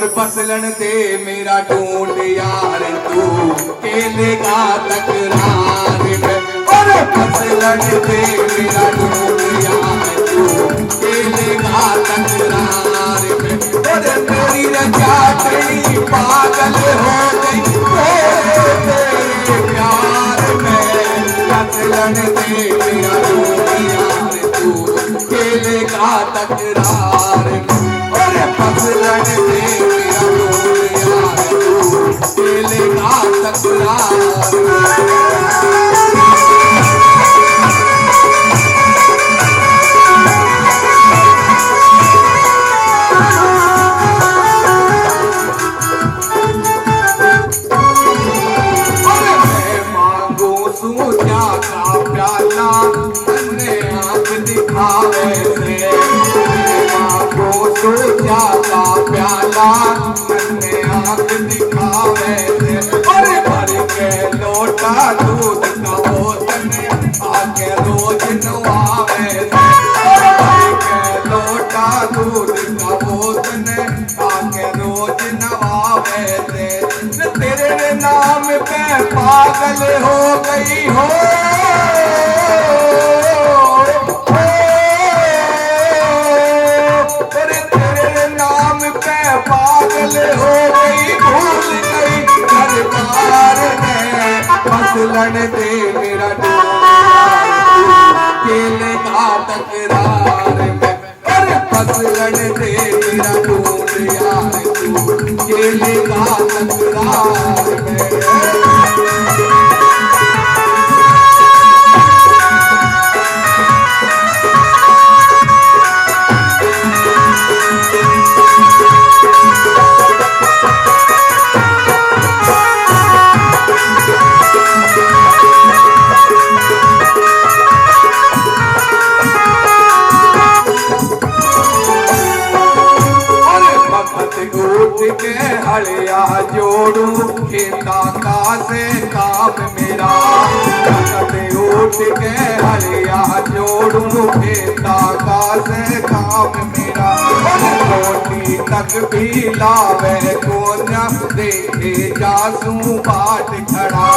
और फसलन दे मेरा ढूंढ यार तू खेलेगा तकरार में। और फसलन दे मेरा ढूंढ यार तू खेलेगा तकरार में। और मेरी रजा तेरी पागल हो गई तेरे प्यार में। फसलन दे मेरा ढूंढ यार तू खेलेगा तकरार में। और फसलन दे मेरा ढूंढ यार तू खेलेगा तकरार में। प्याला तन्ने आँख दिखावे से मांगो सोचा का प्याला तन्ने आँख दिखावे से। और भर के लोटा दूध का बोतल आके रोज नवावे से। और भर के लोटा दूध का बोतल आके रोज नवावे से। तेरे नाम पे पागल हो गई हो तेरे नाम पे पागल हो गई भूल गई घर बार में। फसलन दे मेरा खेलेगा तकरार में। अरे फसलन दे मेरा ढूंढ यार तू खेलेगा तकरार में। उठ के हड़िया जोड़ू खेता का से काम मेरा। उठ के हड़िया जोड़ू खेता का से काम मेरा। रोटी तक भी लावे कोन्या देखे जासू बाट खड़ा।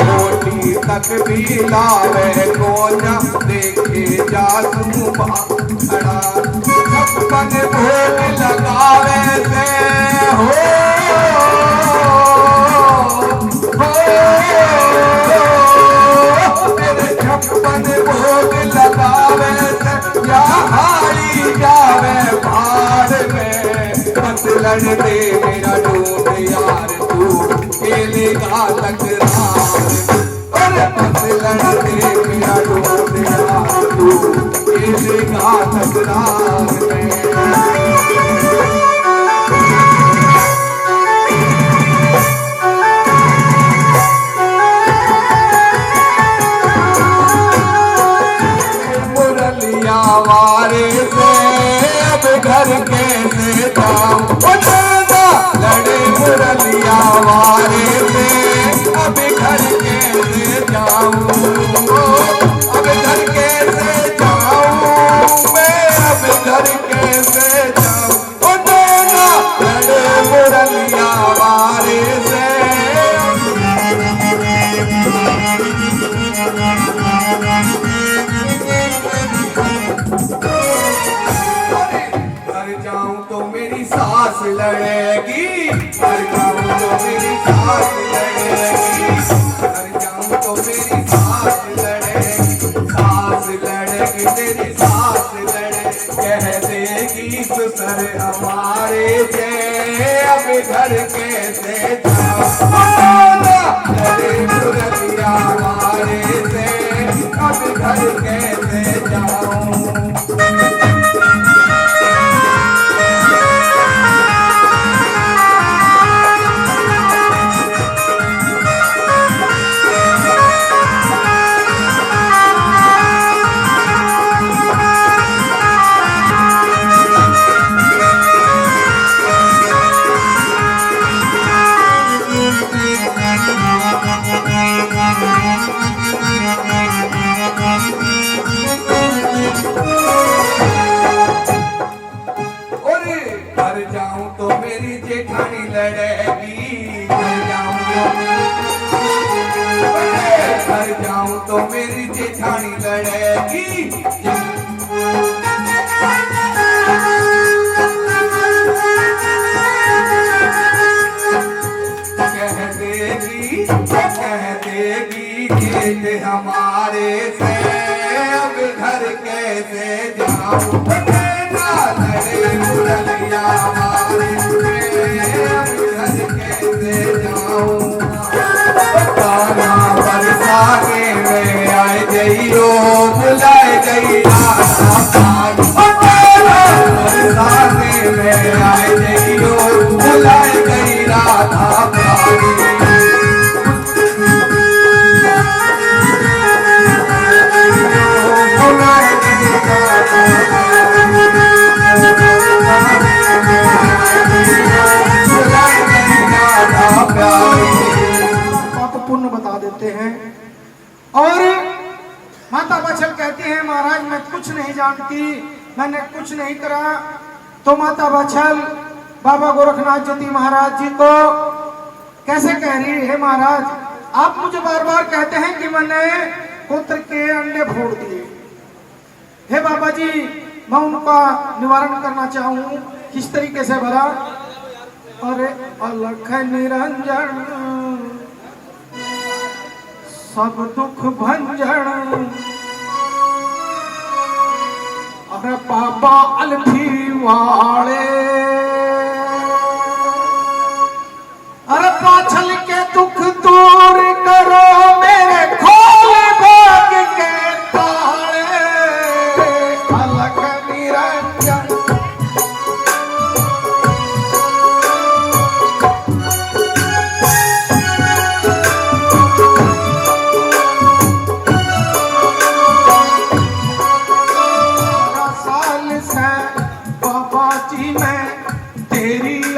रोटी तक भी लावे कोन्या देखे जासू बाट खड़ा। छप्पन भोग लगावे से हो मेरे छप्पन भोग लगावे से या हारी जावे भाड़ में। फसलन दे मेरा ढूंढ यार तू खेलेगा तकरार में। और फसलन दे मेरा ढूंढ यार तू खेलेगा तकरार में। मुरलिया वारे से अब घर कैसे जाऊं। लड़े मुरलिया वारे से अब घर कैसे जाऊं। अब घर कैसे जाऊं मैं अब घर कैसे जाऊं। लड़े मुरलिया वारे से सास लड़ेगी। मर जाऊं तो मेरी सास लड़ेगी। मर जाऊं तो मेरी सास लड़ेगी। सास लड़ेगी तेरी सास लड़ेगी। कह देगी ससुर हमारे जे अब घर कैसे जाऊं। लड़े मुरलिया हमारे से अब घर कैसे जाऊं। ना लड़े मुरलिया मारे घर कैसे जाऊं ताना बरसा के मैं आए गई रो बुलाए गई राधा बरसा के मैं आए गई रो बुलाए गई राधा पुण्य बता देते हैं। और माता बछल कहती है महाराज मैं कुछ नहीं जानती, मैंने कुछ नहीं करा। तो माता बछल बाबा गोरखनाथ जी महाराज जी को कैसे कह रही है, महाराज आप मुझे बार बार कहते हैं कि मैंने पुत्र के अंडे फोड़ दिए। हे बाबा जी मैं उनका निवारण करना चाहूँ, किस तरीके से भला? अरे अलख निरंजन सब दुख भंजन, अरे बाबा अलफी वाले, अरे पाछल के दुख दूर करो मेरे खोल भाग के ताले, अलख निरंजन।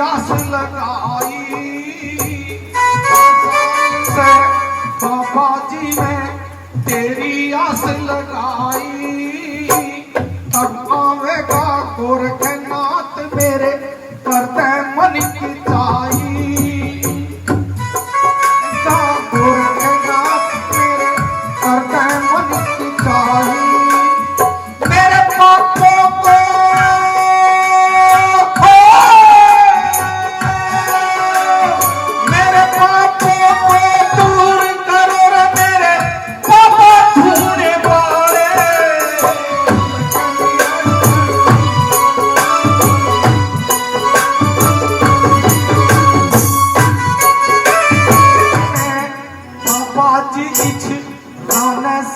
आस लगाई बाबा जी ने तेरी आस लगाई, तब आवेगा गोरखनाथ मेरे करते मन की चाई, गोरखनाथ मेरे करते मन की चाई। मेरे पापों को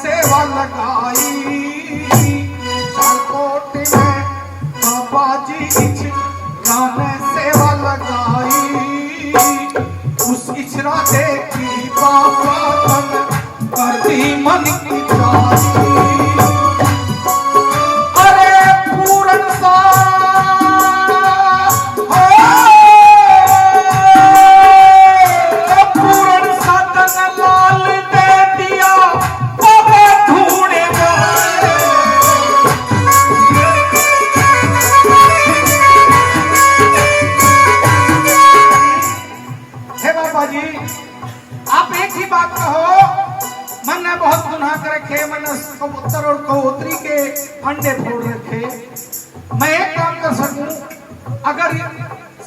सेवा लगाई, चालकोट में बाबा जी सेवा लगाई, उस इच्छा देखी बाबा कर दी मन की चाही। अरे पूरन सा पूरन सा तन लाल दे दिया जी। आप एक ही बात कहो, मैंने बहुत गुनाह कर रखे, मैंने कबूतर और कबूतरी के अंडे फोड़ रखे, मैं एक काम कर सकूं, अगर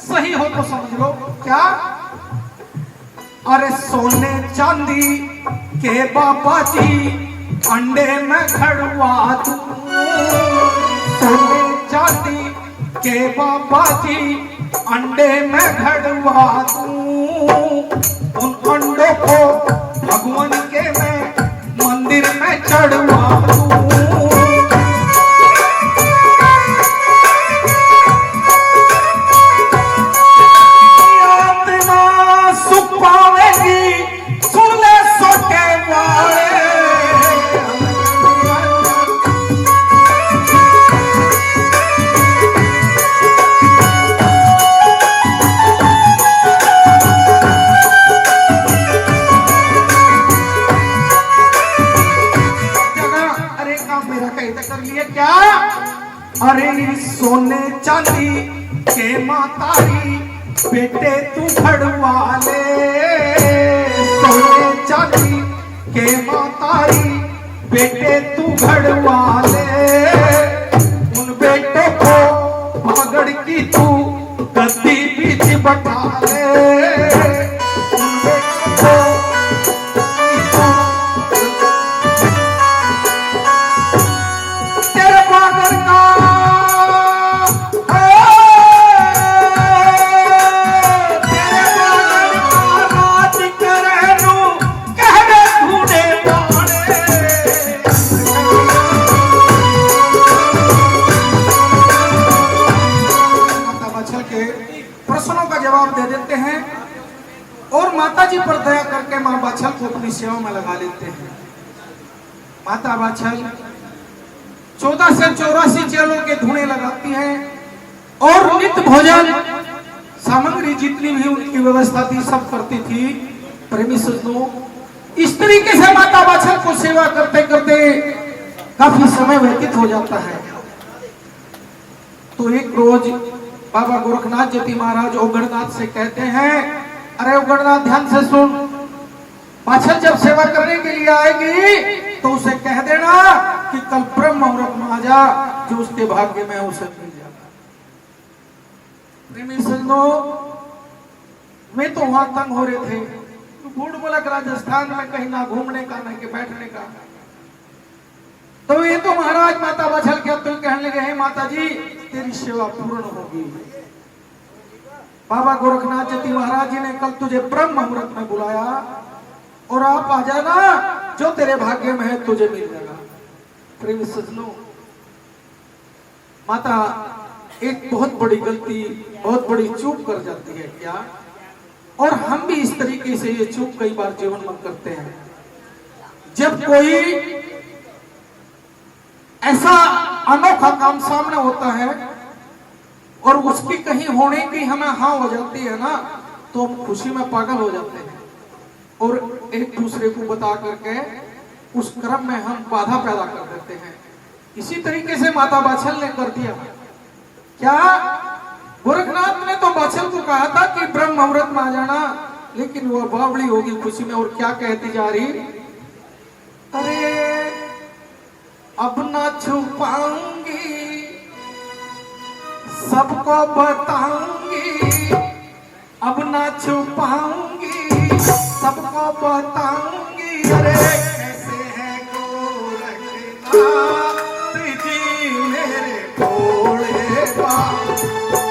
सही हो तो समझ लो। क्या? अरे सोने चांदी के बाबा जी अंडे में घड़वा दूं, सोने चांदी के बाबा जी अंडे में घड़वा दूं, उन अंडों को भगवान के मैं मंदिर में चढ़वा दूं। आत्मा सुख पावेगी, सुन ले सोटे वाले। क्या? अरे सोने चांदी के मातारी बेटे तू घड़वा ले, सोने चांदी के मातारी बेटे तू घड़वा ले, उन बेटों को पगड़ की तू गद्दी बीच बैठा ले, उन बेटों को तेरे पागल का जवाब दे देते हैं और माता जी पर दया करके माँ बाछल को अपनी सेवा में लगा लेते हैं। माता बाछल 14 से 84 चेलों के धुने लगाती हैं और नित्य भोजन सामग्री जितनी भी उनकी व्यवस्था थी सब करती थी। प्रेमी सज्जनों, इस तरीके से माता बाछल को सेवा करते करते काफी समय व्यतीत हो जाता है। तो एक रोज बाबा गोरखनाथ जी महाराज ओगड़नाथ से कहते हैं, अरे ओगड़नाथ ध्यान से सुन, बाछल जब सेवा करने के लिए आएगी तो उसे कह देना कि कल ब्रह्म मुहूर्त में आ जा, जो उसके भाग्य में उसे मिल जाता। प्रेमी सज्जनों, मैं तो वहां तंग हो रहे थे, बूढ़ बोलक राजस्थान में कहीं ना घूमने का ना कि बैठने का। तो ये तो महाराज माता बाछल के तो कहने लगे, माता जी तेरी सेवा पूर्ण होगी। बाबा गोरखनाथ जी महाराज जी ने कल तुझे ब्रह्म मुहूर्त में बुलाया और आप आ जाना, जो तेरे भाग्य में है तुझे मिल जाएगा। प्रेमी सज्जनों, माता एक बहुत बड़ी गलती, बहुत बड़ी चूक कर जाती है क्या? और हम भी इस तरीके से ये चूक कई बार जीवन में करते हैं। जब कोई ऐसा अनोखा काम सामने होता है और उसकी कहीं होने की हमें हाँ हो जाती है ना, तो हम खुशी में पागल हो जाते हैं और एक दूसरे को बता करके उस क्रम में हम बाधा पैदा कर देते हैं। इसी तरीके से माता बाछल ने कर दिया। क्या गोरखनाथ ने तो बाछल को कहा था कि ब्रह्म मुहूर्त में आ जाना, लेकिन वह बावड़ी होगी खुशी में और क्या कहती जा रही, अरे अब ना छुपाऊंगी, सबको बताऊंगी, अब ना छुपाऊंगी, सबको बताऊंगी। अरे कैसे है गोरखनाथ जी मेरे भोले बाबा,